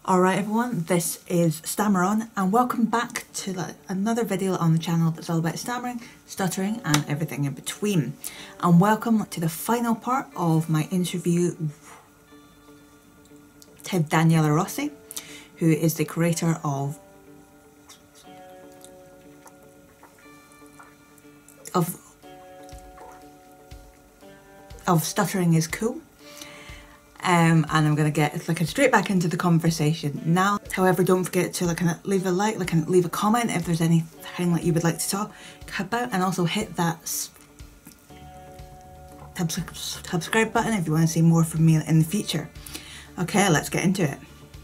Alright everyone, this is Stammer On and welcome back to another video on the channel that's all about stammering, stuttering and everything in between. And welcome to the final part of my interview with Daniele Rossi, who is the creator of Stuttering is Cool. And I'm gonna get straight back into the conversation now. However, don't forget to leave a like, leave a comment if there's anything that you would like to talk about, and also hit that subscribe button if you want to see more from me in the future. Okay, let's get into it.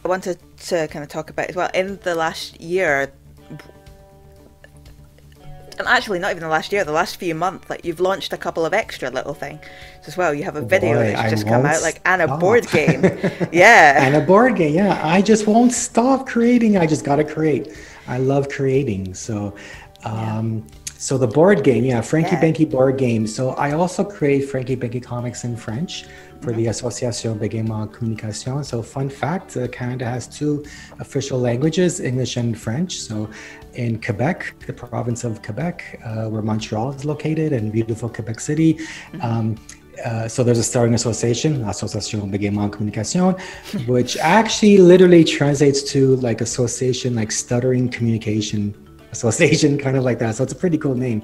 I wanted to kind of talk about as well in the last year. And actually, not even the last year, the last few months, you've launched a couple of extra little things as well. You have a video that's just come out, and a board game. Yeah. And a board game, yeah. I just won't stop creating. I just gotta create. I love creating. So, so the board game, Frankie Benki board game. So I also create Frankie Benki comics in French for the Association Bégaiement Communication. So fun fact, Canada has two official languages, English and French. So in Quebec, the province of Quebec, where Montreal is located, and beautiful Quebec City. So there's a stuttering association, Association Bégaiement Communication, which actually literally translates to association, stuttering communication association, kind of like that. So it's a pretty cool name.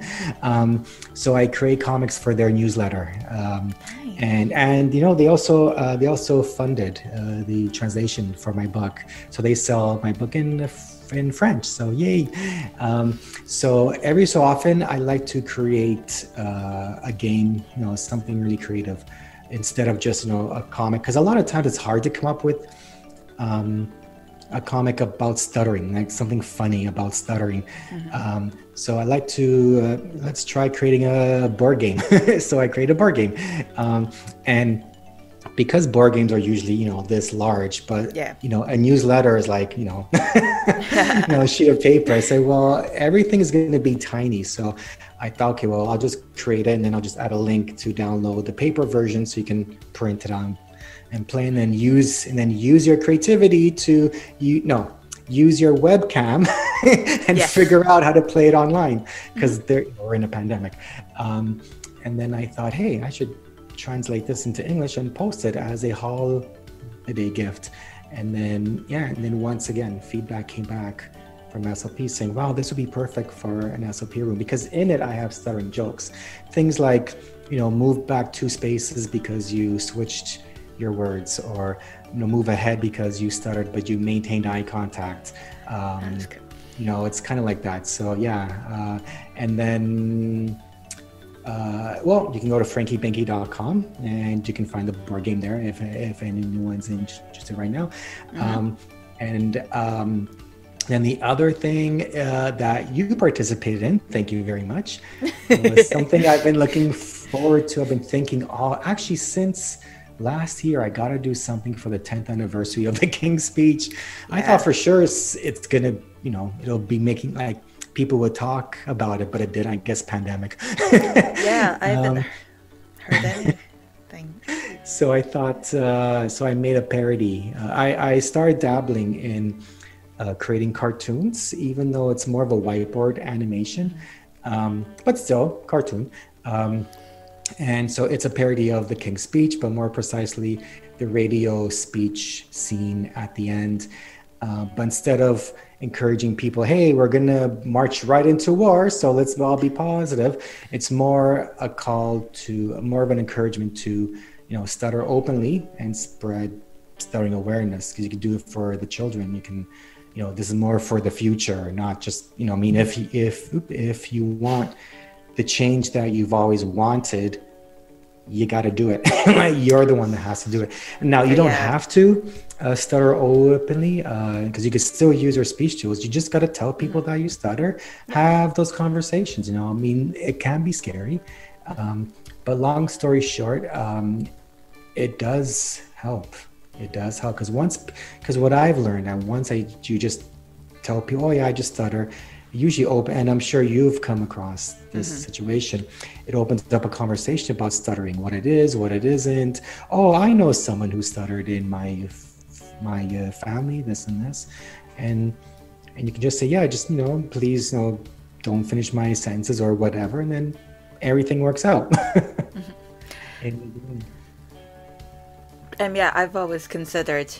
So I create comics for their newsletter. And they also funded the translation for my book. So they sell my book in French. So yay. So every so often I like to create a game, something really creative instead of just, a comic. Because a lot of times it's hard to come up with a comic about stuttering, something funny about stuttering. So I like to, let's try creating a board game. So I create a board game. And because board games are usually, this large, but, a newsletter is a sheet of paper. I say, well, everything is going to be tiny. So I thought, okay, well, I'll just create it and then I'll just add a link to download the paper version so you can print it on and play, and then use your creativity to use your webcam and figure out how to play it online, because we're in a pandemic. And then I thought, hey, I should translate this into English and post it as a holiday gift. And then once again, feedback came back from SLP saying, wow, this would be perfect for an SLP room, because in it I have stuttering jokes, things like, move back 2 spaces because you switched your words, or move ahead because you stuttered but you maintained eye contact. It's kind of like that. So and then you can go to frankiebenki.com and you can find the board game there if anyone's interested right now. Then the other thing that you participated in, thank you very much, was something I've been looking forward to. I've been thinking, actually since last year, I got to do something for the 10th anniversary of the King's Speech. I thought for sure it's going to, it'll be making people would talk about it, but it didn't, I guess, pandemic. I haven't heard anything. So I thought, so I made a parody. I started dabbling in creating cartoons, even though it's more of a whiteboard animation, but still cartoon. And so it's a parody of the King's Speech, but more precisely the radio speech scene at the end. But instead of encouraging people, hey, we're going to march right into war, so let's all be positive, it's more a call to, more of an encouragement to, stutter openly and spread stuttering awareness, because you can do it for the children. You can, this is more for the future, not just, if you want the change that you've always wanted, you got to do it. You're the one that has to do it. Now, you don't have to stutter openly, because you can still use your speech tools. You just got to tell people that you stutter, have those conversations. It can be scary, but long story short, it does help. It does help, because what I've learned, and once you just tell people, oh yeah, I just stutter, usually open, and I'm sure you've come across this situation, it opens up a conversation about stuttering, what it is, what it isn't. Oh, I know someone who stuttered in my my family, this and this, and you can just say, yeah, just, you know, please, you know, don't finish my sentences or whatever, and then everything works out. Yeah, I've always considered,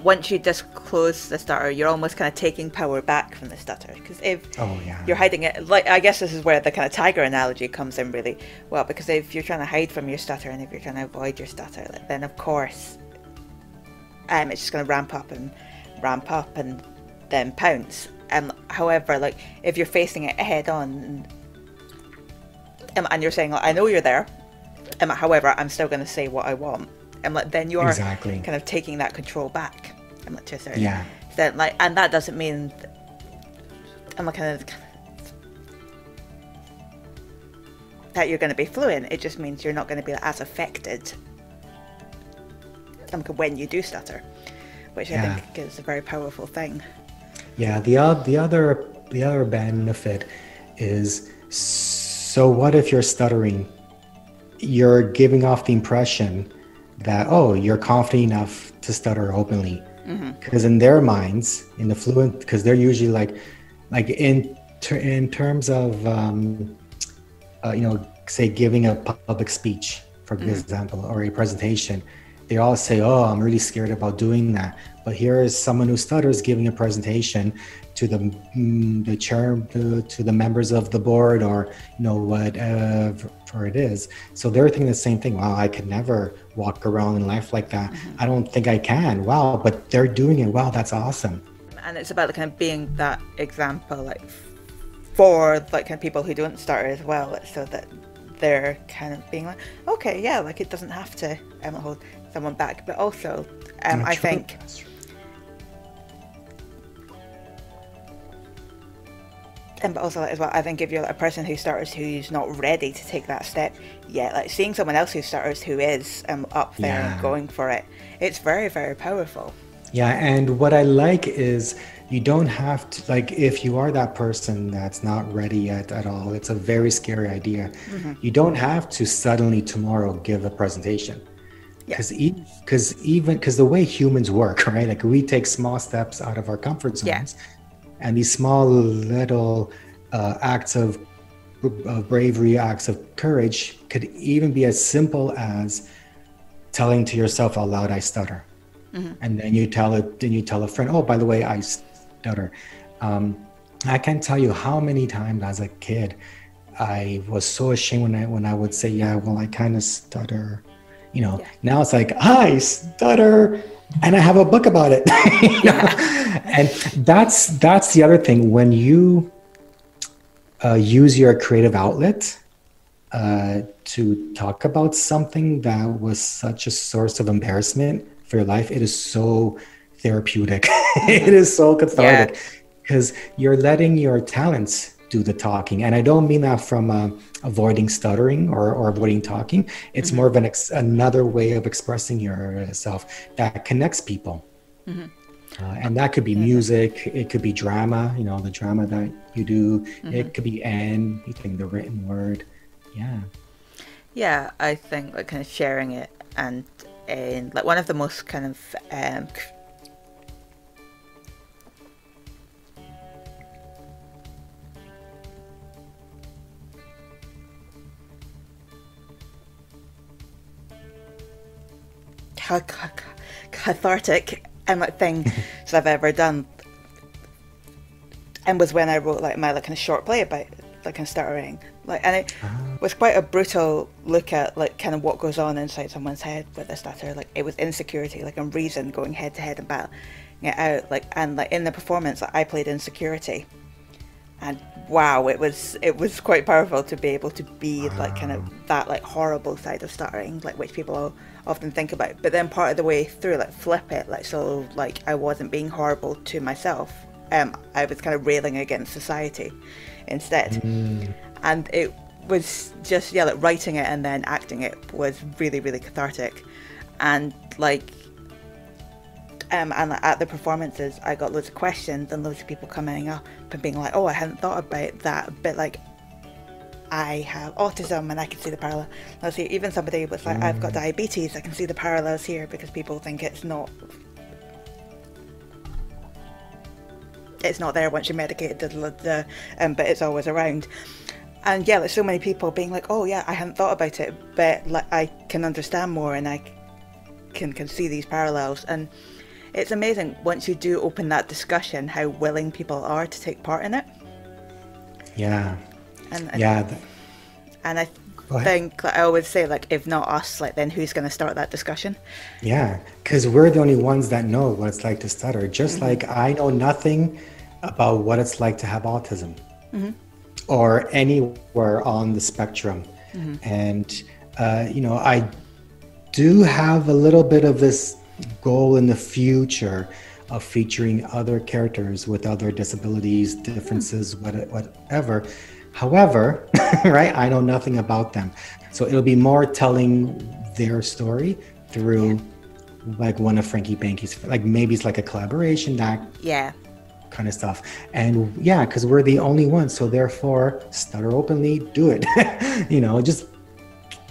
once you disclose the stutter, you're almost kind of taking power back from the stutter. Because if you're hiding it, like, I guess this is where the kind of tiger analogy comes in really well, because if you're trying to hide from your stutter and if you're trying to avoid your stutter, then of course it's just going to ramp up and then pounce. However, like, if you're facing it head on and you're saying, like, I know you're there, however, I'm still going to say what I want, and like, then you're kind of taking that control back, like, to a certain extent. Like, and that doesn't mean that you're going to be fluent. It just means you're not going to be as affected when you do stutter, which I think is a very powerful thing. Yeah, the other benefit is, so what if you're stuttering? You're giving off the impression that, oh, you're confident enough to stutter openly, because in their minds, in the fluent, because they're usually like in terms of you know, say giving a public speech, for example, or a presentation, they all say, oh, I'm really scared about doing that. But here is someone who stutters giving a presentation to the chair, to the members of the board, or, you know, whatever it is. So they're thinking the same thing. Wow, I could never walk around in life like that. I don't think I can. Wow, but they're doing it. Wow, that's awesome. And it's about kind of being that example, like, for like kind of people who don't stutter as well, so that they're kind of being like, okay, yeah, like, it doesn't have to hold someone back. But also, I think but also, like, as well, I think if you're like a person who stutters who's not ready to take that step yet, like, seeing someone else who stutters who is up there and going for it, it's very, very powerful. Yeah, and what I like is, you don't have to, like, if you are that person that's not ready yet at all, it's a very scary idea. You don't have to suddenly tomorrow give a presentation. Because the way humans work, right? Like, we take small steps out of our comfort zones, and these small little acts of bravery, acts of courage, could even be as simple as telling to yourself out loud, I stutter. And then you tell a friend, oh, by the way, I stutter. I can't tell you how many times as a kid I was so ashamed when I would say, yeah, well, I kind of stutter. You know, now it's like, I stutter, and I have a book about it. And that's the other thing. When you use your creative outlet to talk about something that was such a source of embarrassment for your life, it is so therapeutic. It is so cathartic, because you're letting your talents do the talking. And I don't mean that from avoiding stuttering or avoiding talking. It's more of another way of expressing yourself that connects people. And that could be music, it could be drama, you know, the drama that you do, it could be anything, the written word. Yeah, I think like kind of sharing it, and like one of the most kind of cathartic things I've ever done, and was when I wrote like my like kind of short play about like kind of stuttering, like, and it was quite a brutal look at like kind of what goes on inside someone's head with a stutter. Like, it was insecurity, like, and reason going head to head and battling it out, like, and like in the performance I played insecurity, and wow, it was quite powerful to be able to be like kind of that like horrible side of stuttering, like, which people often think about, but then part of the way through, like, flip it, like, so like I wasn't being horrible to myself, I was kind of railing against society instead. And it was just like writing it and then acting it was really, really cathartic. And like and at the performances I got loads of questions and loads of people coming up and being like, oh, I hadn't thought about that, but like, I have autism and I can see the parallel. Even somebody was like, I've got diabetes, I can see the parallels here, because people think it's not it's not there once you're medicated, but it's always around. And yeah, like so many people being like, oh yeah, I hadn't thought about it, but like I can understand more, and I can see these parallels. And it's amazing once you do open that discussion how willing people are to take part in it. Yeah. And yeah. And I think, like I always say, like, if not us, like, then who's going to start that discussion? Yeah, because we're the only ones that know what it's like to stutter. Just like I know nothing about what it's like to have autism or anywhere on the spectrum. And, you know, I do have a little bit of this goal in the future of featuring other characters with other disabilities, differences, whatever. However, right, I know nothing about them. So it'll be more telling their story through like one of Frankie Banky's, like maybe it's like a collaboration, that kind of stuff. And yeah, because we're the only ones. So therefore, stutter openly, do it. You know, just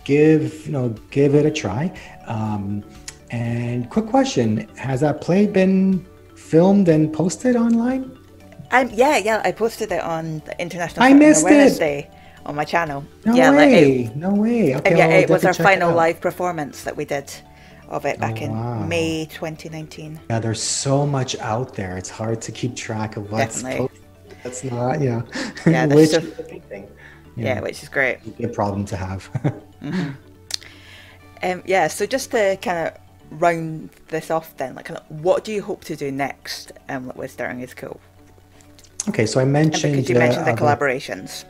give it a try. And quick question, has that play been filmed and posted online? Yeah, I posted it on the International Awareness Day on my channel. No way. Okay, yeah, it was our final live performance that we did of it back in May 2019. Yeah, there's so much out there. It's hard to keep track of what's posted. That's not, yeah, which is a big thing. Yeah, which is great. It'd be a problem to have. Yeah, so just to kind of round this off then, like, what do you hope to do next with Stuttering is Cool? Okay, so I mentioned... because you mentioned the collaborations.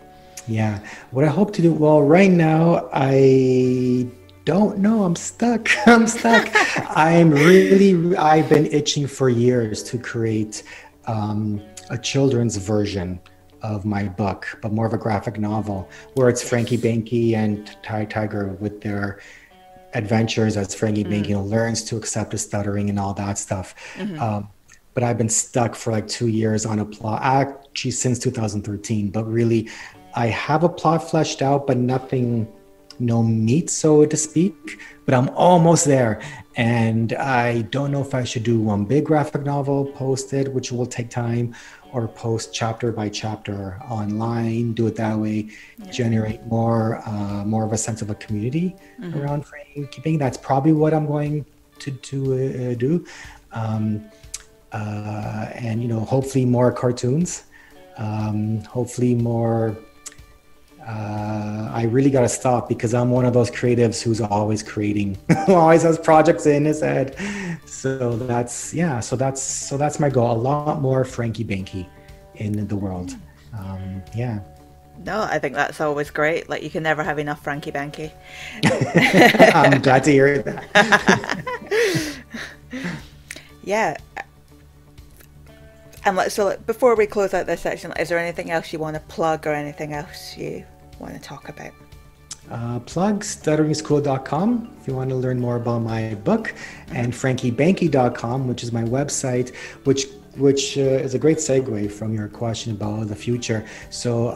Yeah, what I hope to do, well, right now, I don't know, I'm stuck. I've been itching for years to create a children's version of my book, but more of a graphic novel, where it's Frankie Banky and ti-ger with their adventures as Frankie Banky learns to accept his stuttering and all that stuff. But I've been stuck for like 2 years on a plot, actually since 2013. But really, I have a plot fleshed out, but nothing, no meat, so to speak. But I'm almost there. And I don't know if I should do one big graphic novel posted, which will take time, or post chapter by chapter online, do it that way, generate more of a sense of a community around Frankie Banky. That's probably what I'm going to do. And, you know, hopefully more cartoons, hopefully more, I really got to stop because I'm one of those creatives who's always creating, who always has projects in his head. So that's my goal. A lot more Frankie Banky in the world. No, I think that's always great. Like, you can never have enough Frankie Banky. I'm glad to hear that. Yeah. And so before we close out this section, is there anything else you want to plug or anything else you want to talk about? Plug stutteringschool.com if you want to learn more about my book, and frankiebanky.com, which is my website, which is a great segue from your question about the future. So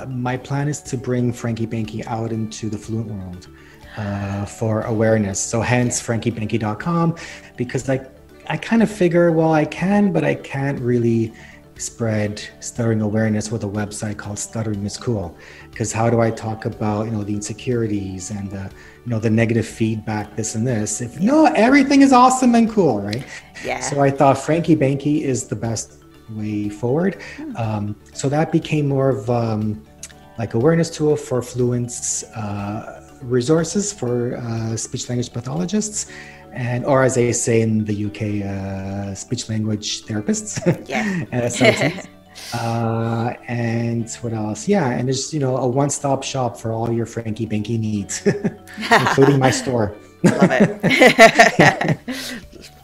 my plan is to bring Frankie Banky out into the fluent world for awareness. So hence frankiebanky.com, because I kind of figure, well, I can, but I can't really spread stuttering awareness with a website called Stuttering is Cool. Because how do I talk about, you know, the insecurities and the, you know, the negative feedback, this and this, if no, everything is awesome and cool, right? Yeah. So I thought Frankie Banky is the best way forward. So that became more of like awareness tool for fluents, resources for speech language pathologists. And, or as they say in the UK, speech language therapists. And what else? Yeah, and there's, you know, a one-stop shop for all your Frankie Banky needs, including my store. Love it.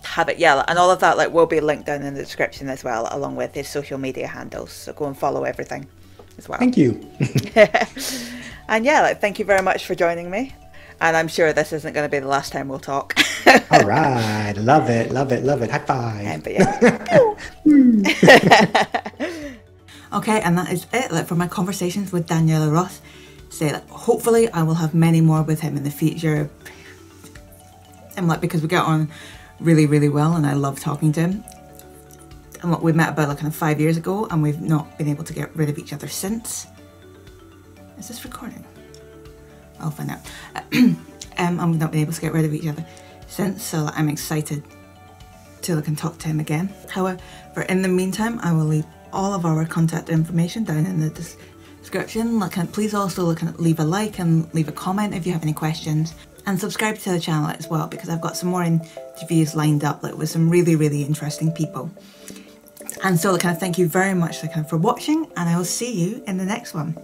Have it, yeah, and all of that will be linked down in the description as well, along with his social media handles. So go and follow everything as well. Thank you. And yeah, thank you very much for joining me. And I'm sure this isn't going to be the last time we'll talk. All right. Love it. High five. But yeah. Okay, and that is it for my conversations with Daniele Rossi. So hopefully I will have many more with him in the future. And because we get on really, really well, and I love talking to him. And look, we met about like kind of 5 years ago, and we've not been able to get rid of each other since. Is this recording? I'll find out. I've not been able to get rid of each other since, so I'm excited to look and talk to him again. However, in the meantime, I will leave all of our contact information down in the description. Please also leave a like and leave a comment if you have any questions, and subscribe to the channel as well, because I've got some more interviews lined up with some really interesting people. And so thank you very much for watching, and I will see you in the next one.